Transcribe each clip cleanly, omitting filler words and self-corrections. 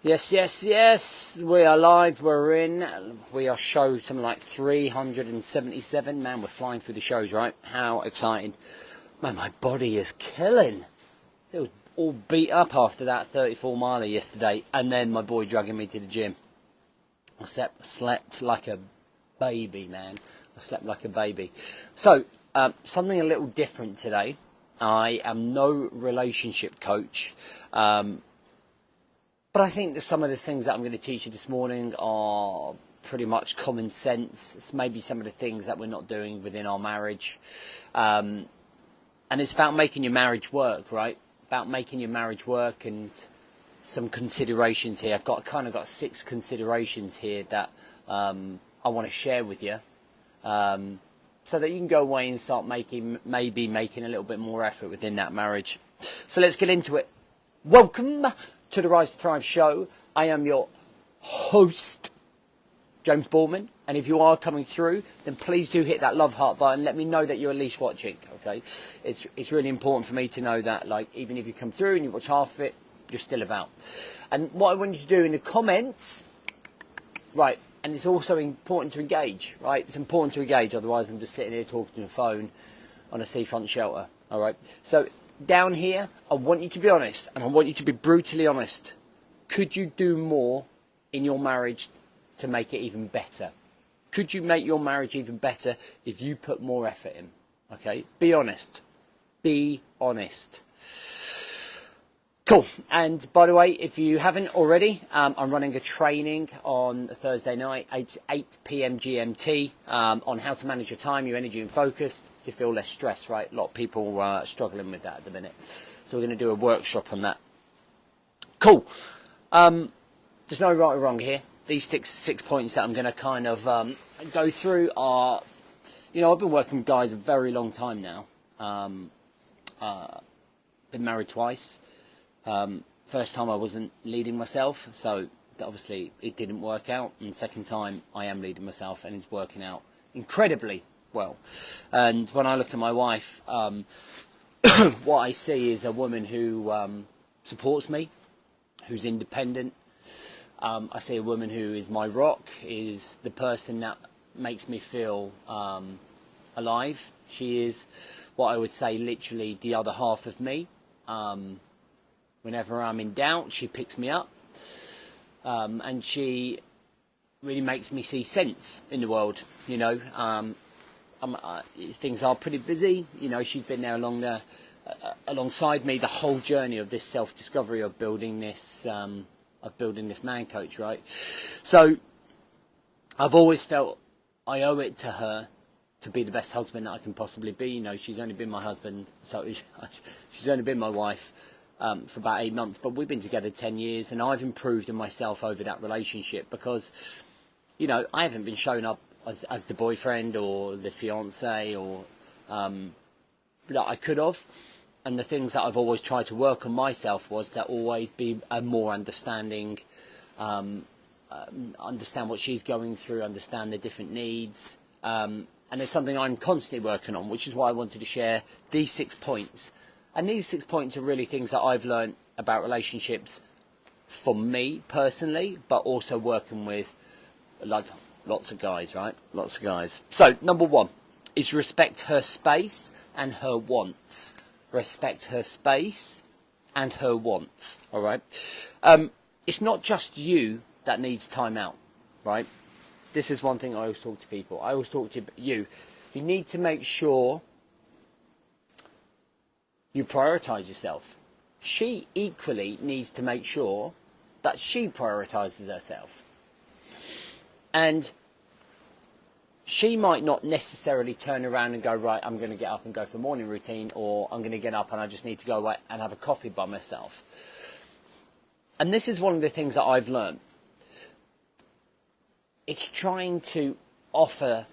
Yes, yes, yes. We are live. We're in. We are show something like 377. Man, we're flying through the shows, right? How exciting. Man, my body is killing. It was all beat up after that 34 miler yesterday. And then my boy dragging me to the gym. I slept like a baby, man. I slept like a baby. So, something a little different today. I am no relationship coach. But I think that some of the things that I'm going to teach you this morning are pretty much common sense. It's maybe some of the things that we're not doing within our marriage. And it's about making your marriage work, right? About making your marriage work and some considerations here. I've got 6 considerations here that I want to share with you. So that you can go away and start making a little bit more effort within that marriage. So let's get into it. Welcome to the Rise to Thrive show. I am your host, James Bourman, and if you are coming through, then please do hit that love heart button. Let me know that you're at least watching. Okay, it's really important for me to know that, like, even if you come through and you watch half of it, you're still about. And what I want you to do in the comments, right? And it's also important to engage, right? It's important to engage. Otherwise, I'm just sitting here talking to the phone on a seafront shelter. All right, so down here, I want you to be honest, and I want you to be brutally honest. Could you do more in your marriage to make it even better? Could you make your marriage even better if you put more effort in? Okay, be honest. Be honest. Cool. And by the way, if you haven't already, I'm running a training on Thursday night, 8 p.m. GMT, on how to manage your time, your energy and focus to feel less stress, right? A lot of people are struggling with that at the minute. So we're going to do a workshop on that. Cool. There's no right or wrong here. These six points that I'm going to kind of go through are, I've been working with guys a very long time now. Been married twice. First time I wasn't leading myself, so obviously it didn't work out. And second time I am leading myself, and it's working out incredibly well. And when I look at my wife, what I see is a woman who supports me, who's independent. I see a woman who is my rock, is the person that makes me feel alive. She is what I would say literally the other half of me. Whenever I'm in doubt, she picks me up, and she really makes me see sense in the world. Things are pretty busy. She's been there alongside me the whole journey of this self-discovery of building this man coach, right? So I've always felt I owe it to her to be the best husband that I can possibly be. She's only been my husband, so she's only been my wife for about 8 months, but we've been together 10 years, and I've improved in myself over that relationship because, I haven't been shown up as the boyfriend or the fiance or that I could have. And the things that I've always tried to work on myself was to always be a more understanding, understand what she's going through, understand the different needs. And it's something I'm constantly working on, which is why I wanted to share these 6 points. And these 6 points are really things that I've learned about relationships for me personally, but also working with lots of guys, right? Lots of guys. So, number 1 is respect her space and her wants. Respect her space and her wants, all right? It's not just you that needs time out, right? This is one thing I always talk to people. I always talk to you. You need to make sure you prioritise yourself. She equally needs to make sure that she prioritises herself. And she might not necessarily turn around and go, right, I'm going to get up and go for a morning routine, or I'm going to get up and I just need to go away and have a coffee by myself. And this is one of the things that I've learned. It's trying to offer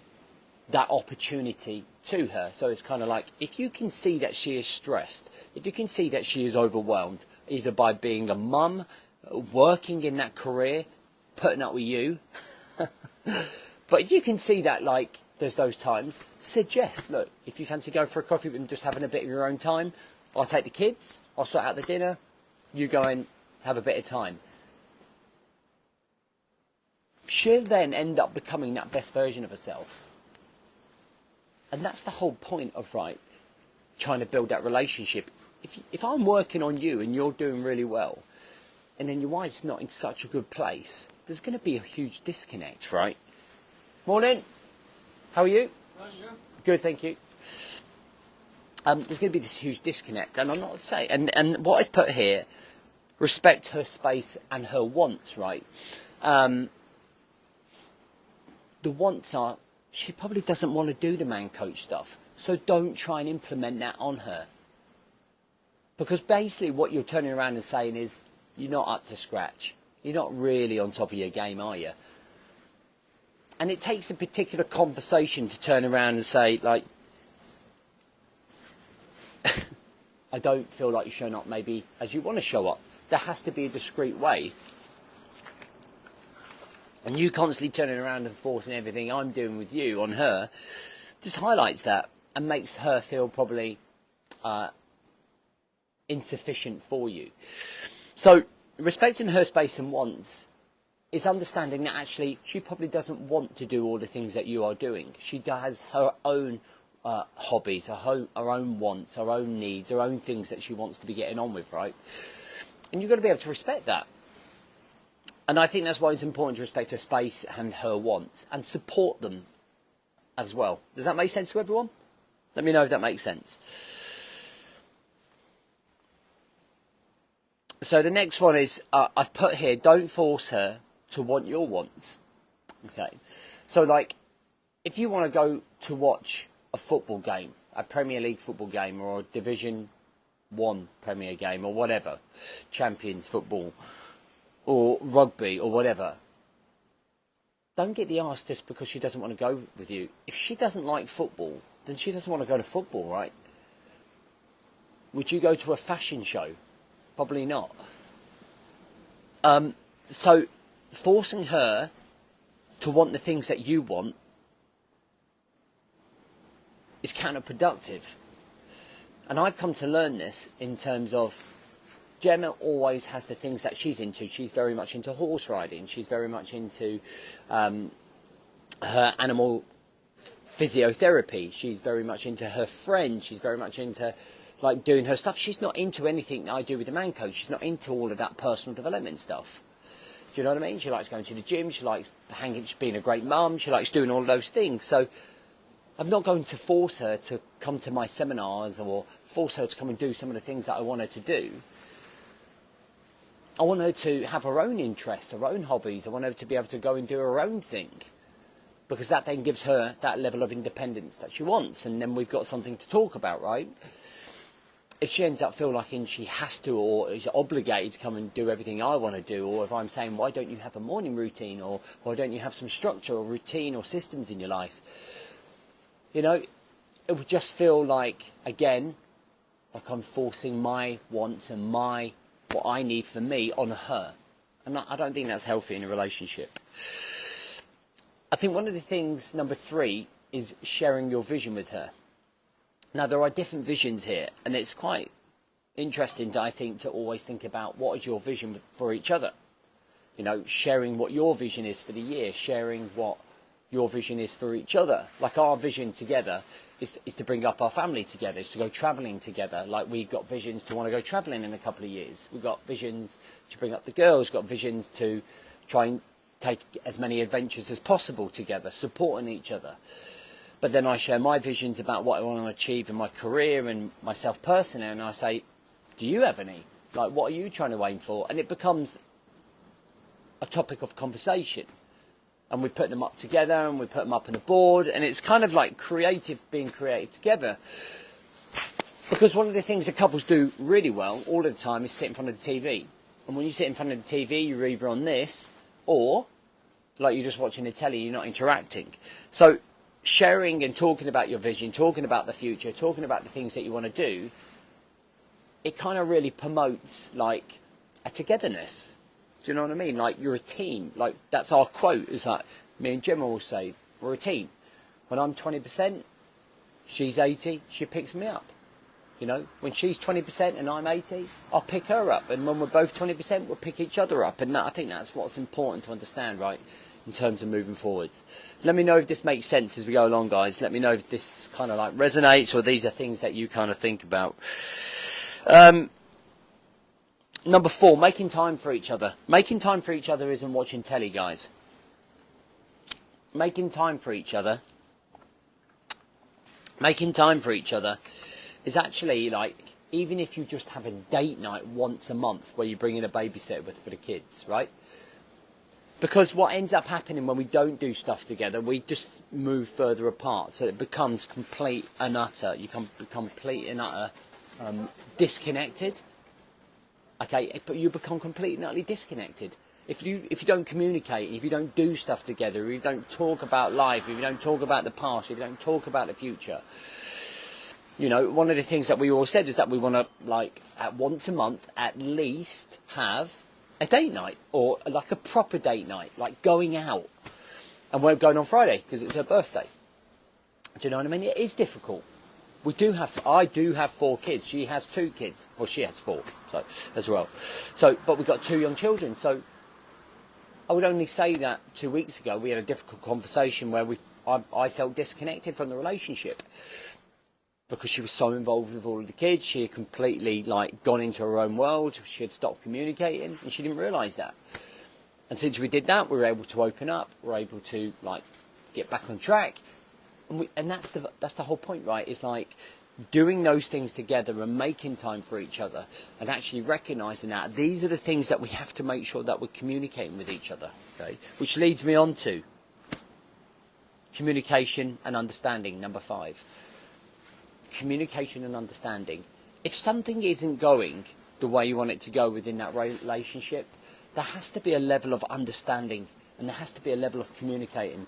that opportunity to her. So it's kind of like, if you can see that she is stressed, if you can see that she is overwhelmed, either by being a mum, working in that career, putting up with you, but if you can see that, like, there's those times, suggest, look, if you fancy going for a coffee and just having a bit of your own time, I'll take the kids, I'll sort out the dinner, you go and have a bit of time. she'll then end up becoming that best version of herself. And that's the whole point of, right, trying to build that relationship. If I'm working on you and you're doing really well, and then your wife's not in such a good place, there's going to be a huge disconnect, right? Morning. How are you? How are you? Good, thank you. There's going to be this huge disconnect, and I'm not saying, and what I've put here, respect her space and her wants, right? The wants are, she probably doesn't want to do the man coach stuff, so don't try and implement that on her. Because basically what you're turning around and saying is, you're not up to scratch. You're not really on top of your game, are you? And it takes a particular conversation to turn around and say, like, I don't feel like you're showing up maybe as you want to show up. There has to be a discreet way. And you constantly turning around and forcing everything I'm doing with you on her just highlights that and makes her feel probably insufficient for you. So respecting her space and wants is understanding that actually she probably doesn't want to do all the things that you are doing. She has her own hobbies, her own wants, her own needs, her own things that she wants to be getting on with, right? And you've got to be able to respect that. And I think that's why it's important to respect her space and her wants and support them as well. Does that make sense to everyone? Let me know if that makes sense. So the next one is, I've put here, don't force her to want your wants. Okay. So like, if you want to go to watch a football game, a Premier League football game or a Division 1 Premier game or whatever, Champions football or rugby or whatever, don't get the arse just because she doesn't want to go with you. If she doesn't like football, then she doesn't want to go to football, right? Would you go to a fashion show? Probably not. So forcing her to want the things that you want is counterproductive. And I've come to learn this in terms of Gemma always has the things that she's into. She's very much into horse riding. She's very much into her animal physiotherapy. She's very much into her friends. She's very much into like doing her stuff. She's not into anything that I do with the man coach. She's not into all of that personal development stuff. Do you know what I mean? She likes going to the gym. She likes being a great mum. She likes doing all of those things. So I'm not going to force her to come to my seminars or force her to come and do some of the things that I want her to do. I want her to have her own interests, her own hobbies. I want her to be able to go and do her own thing. Because that then gives her that level of independence that she wants. And then we've got something to talk about, right? If she ends up feeling like she has to or is obligated to come and do everything I want to do, or if I'm saying, why don't you have a morning routine, or why don't you have some structure or routine or systems in your life? You know, it would just feel like, again, like I'm forcing my wants and what I need for me on her. And I don't think that's healthy in a relationship. I think one of the things, number 3, is sharing your vision with her. Now, there are different visions here, and it's quite interesting, I think, to always think about what is your vision for each other. You know, sharing what your vision is for the year, sharing what your vision is for each other. Like our vision together is to bring up our family together, is to go travelling together. Like we've got visions to want to go travelling in a couple of years. We've got visions to bring up the girls, got visions to try and take as many adventures as possible together, supporting each other. But then I share my visions about what I want to achieve in my career and myself personally, and I say, do you have any? Like, what are you trying to aim for? And it becomes a topic of conversation. And we put them up together, and we put them up on the board, and it's kind of like being creative together. Because one of the things that couples do really well all the time is sit in front of the TV. And when you sit in front of the TV, you're either on this, or like you're just watching the telly, you're not interacting. So sharing and talking about your vision, talking about the future, talking about the things that you want to do, it kind of really promotes like a togetherness. Do you know what I mean? Like you're a team. Like that's our quote. Is like me and Gemma will say, we're a team. When I'm 20%, she's 80, she picks me up. You know, when she's 20% and I'm 80, I'll pick her up. And when we're both 20%, we'll pick each other up. And I think that's what's important to understand, right? in terms of moving forwards. Let me know if this makes sense as we go along, guys. Let me know if this kind of like resonates, or these are things that you kind of think about. Number 4, making time for each other. Making time for each other isn't watching telly, guys. Making time for each other is actually like, even if you just have a date night once a month where you bring in a babysitter for the kids, right? Because what ends up happening when we don't do stuff together, we just move further apart. So it becomes complete and utter. You can become complete and utter disconnected. Okay, but you become completely and utterly disconnected. If you don't communicate, if you don't do stuff together, if you don't talk about life, if you don't talk about the past, if you don't talk about the future. You know, one of the things that we all said is that we want to, like, at once a month, at least have a date night, or like a proper date night, like going out. And we're going on Friday because it's her birthday. Do you know what I mean? It is difficult. I do have 4 kids. She has 2 kids. Well, she has 4, so as well. So, but we've got 2 young children. So I would only say that 2 weeks ago we had a difficult conversation where I felt disconnected from the relationship. Because she was so involved with all of the kids, she had completely like gone into her own world. She had stopped communicating, and she didn't realise that. And since we did that, we were able to open up. We're able to like get back on track, and that's the whole point, right? It's like doing those things together and making time for each other, and actually recognising that these are the things that we have to make sure that we're communicating with each other. Okay, which leads me on to communication and understanding. Number 5. Communication and understanding. If something isn't going the way you want it to go within that relationship, there has to be a level of understanding, and there has to be a level of communicating.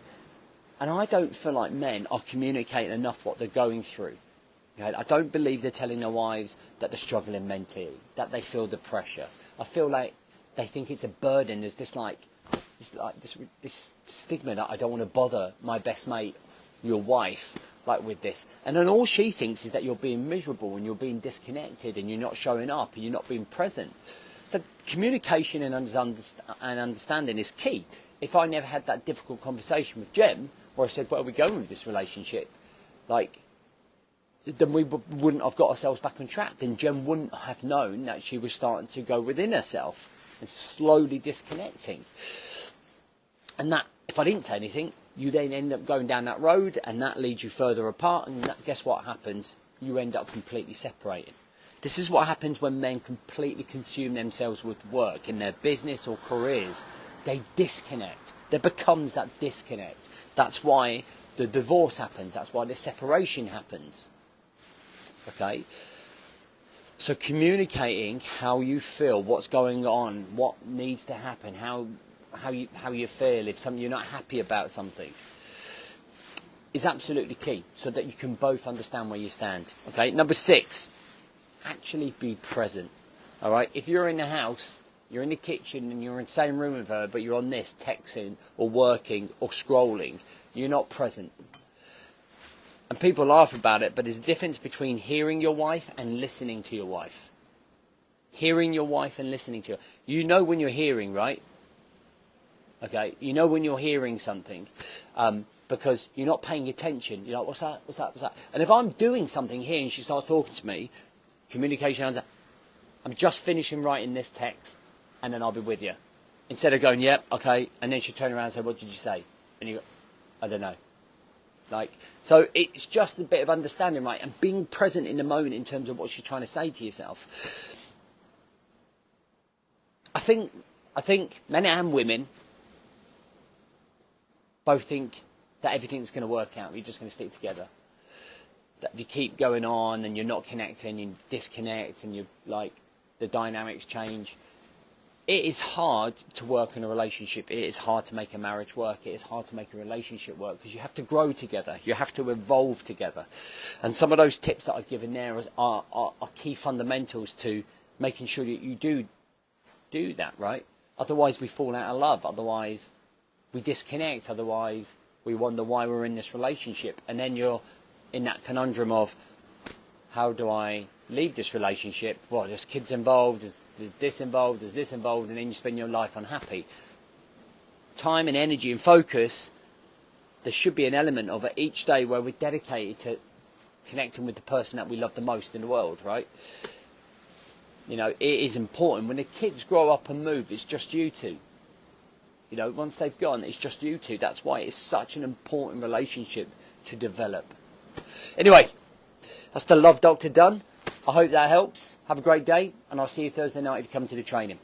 And I don't feel like men are communicating enough what they're going through. Okay? I don't believe they're telling their wives that they're struggling mentally, that they feel the pressure. I feel like they think it's a burden. There's this stigma that I don't want to bother my best mate, your wife, like with this. And then all she thinks is that you're being miserable and you're being disconnected and you're not showing up and you're not being present. So communication and understanding is key. If I never had that difficult conversation with Jem, where I said, where are we going with this relationship? Like, then we wouldn't have got ourselves back on track. Then Jem wouldn't have known that she was starting to go within herself and slowly disconnecting. And that, if I didn't say anything, you then end up going down that road, and that leads you further apart, and guess what happens? You end up completely separated. This is what happens when men completely consume themselves with work in their business or careers. They disconnect. There becomes that disconnect. That's why the divorce happens. That's why the separation happens. Okay? So communicating how you feel, what's going on, what needs to happen, how you feel, if you're not happy about something, is absolutely key, so that you can both understand where you stand. Okay, number 6, actually be present. All right, if you're in the house, you're in the kitchen and you're in the same room with her, but you're on this texting or working or scrolling, you're not present. And people laugh about it, but there's a difference between hearing your wife and listening to your wife. Hearing your wife and listening to her. You know when you're hearing, right? Okay, you know when you're hearing something, because you're not paying attention. You're like, what's that? What's that? What's that? And if I'm doing something here and she starts talking to me, communication, I'm just finishing writing this text, and then I'll be with you. Instead of going, yep, okay, and then she turn around and say, what did you say? And you go, I don't know. Like, so it's just a bit of understanding, right? And being present in the moment in terms of what she's trying to say to yourself. I think men and women both think that everything's going to work out. You're just going to stick together. That if you keep going on and you're not connecting, you disconnect, and you like the dynamics change. It is hard to work in a relationship. It is hard to make a marriage work. It is hard to make a relationship work because you have to grow together. You have to evolve together. And some of those tips that I've given there are key fundamentals to making sure that you do that, right? Otherwise we fall out of love. Otherwise we disconnect. Otherwise we wonder why we're in this relationship. And then you're in that conundrum of, how do I leave this relationship? Well, there's kids involved, there's this involved, and then you spend your life unhappy. time and energy and focus, there should be an element of it each day where we're dedicated to connecting with the person that we love the most in the world, right? You know, it is important. When the kids grow up and move, it's just you two. You know, once they've gone, it's just you two. That's why it's such an important relationship to develop. Anyway, that's the Love Doctor done. I hope that helps. Have a great day, and I'll see you Thursday night if you come to the training.